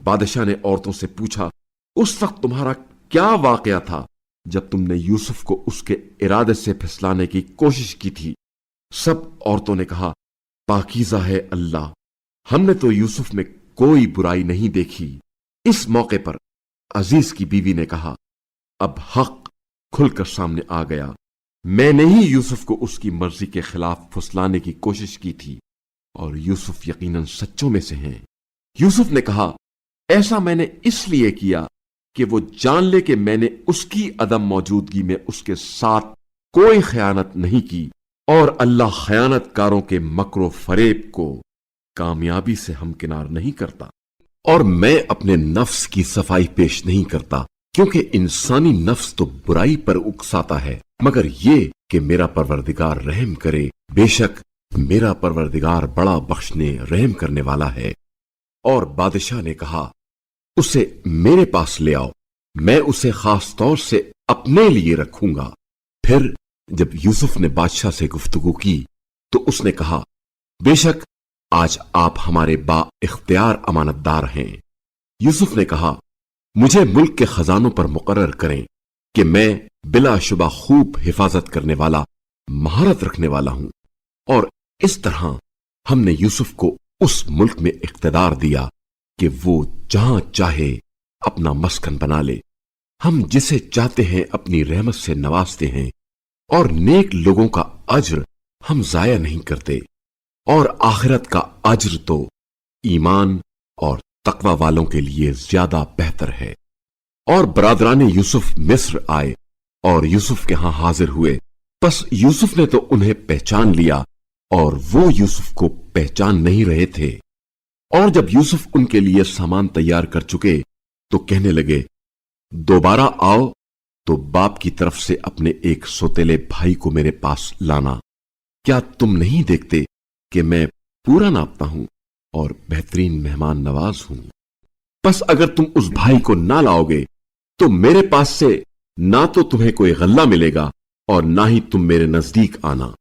बादशाह ने औरतों से पूछा, उस वक्त तुम्हारा क्या वाकया था जब तुमने यूसुफ को उसके इरादे से फिसलाने की कोशिश की थी? सब औरतों ने कहा, पाकीज़ा है अल्लाह, हमने तो यूसुफ में कोई बुराई नहीं देखी। इस मौके पर अजीज की बीवी ने कहा, अब हक खुलकर सामने आ गया, मैंने ही यूसुफ को उसकी मर्जी के खिलाफ फुसलाने की कोशिश की थी और यूसुफ यकीनन सच्चों में से हैं। यूसुफ ने कहा, ऐसा मैंने इसलिए किया कि वो जान ले कि मैंने उसकी अदम मौजूदगी में उसके साथ कोई खयानत नहीं की और अल्लाह खयानतकारों के मकरो फरेब को कामयाबी से हमकिनार नहीं करता। और मैं अपने नफ्स की सफाई पेश नहीं करता, क्योंकि इंसानी नफ्स तो बुराई पर उकसाता है, मगर ये कि मेरा परवरदिगार रहम करे, बेशक मेरा परवरदिगार बड़ा बख्शने रहम करने वाला है। और बादशाह ने कहा, उसे मेरे पास ले आओ, मैं उसे खास तौर से अपने लिए रखूंगा। फिर जब यूसुफ ने बादशाह से गुफ्तगू की तो उसने कहा, बेशक आज आप हमारे बा इख्तियार अमानतदार हैं। यूसुफ ने कहा, मुझे मुल्क के खजानों पर मुकर्रर करें कि मैं बिलाशुबा खूब हिफाजत करने वाला, महारत रखने वाला हूं। और इस तरह हमने यूसुफ को उस मुल्क में इख्तियार दिया कि वो जहां चाहे अपना मस्कन बना ले। हम जिसे चाहते हैं अपनी रहमत से नवाजते हैं और नेक लोगों का अज्र हम जाया नहीं करते, और आखिरत का अज्र तो ईमान और तकवा वालों के लिए ज्यादा बेहतर है। और बरादरान यूसुफ मिस्र आए और यूसुफ के यहां हाजिर हुए। बस यूसुफ ने तो उन्हें पहचान लिया और वो यूसुफ को पहचान नहीं रहे थे। और जब यूसुफ उनके लिए सामान तैयार कर चुके तो कहने लगे, दोबारा आओ तो बाप की तरफ से अपने एक सोतेले भाई को मेरे पास लाना। क्या तुम नहीं देखते कि मैं पूरा नापता हूं और बेहतरीन मेहमान नवाज हूं? बस अगर तुम उस भाई को ना लाओगे तो मेरे पास से ना तो तुम्हें कोई गल्ला मिलेगा और ना ही तुम मेरे नजदीक आना।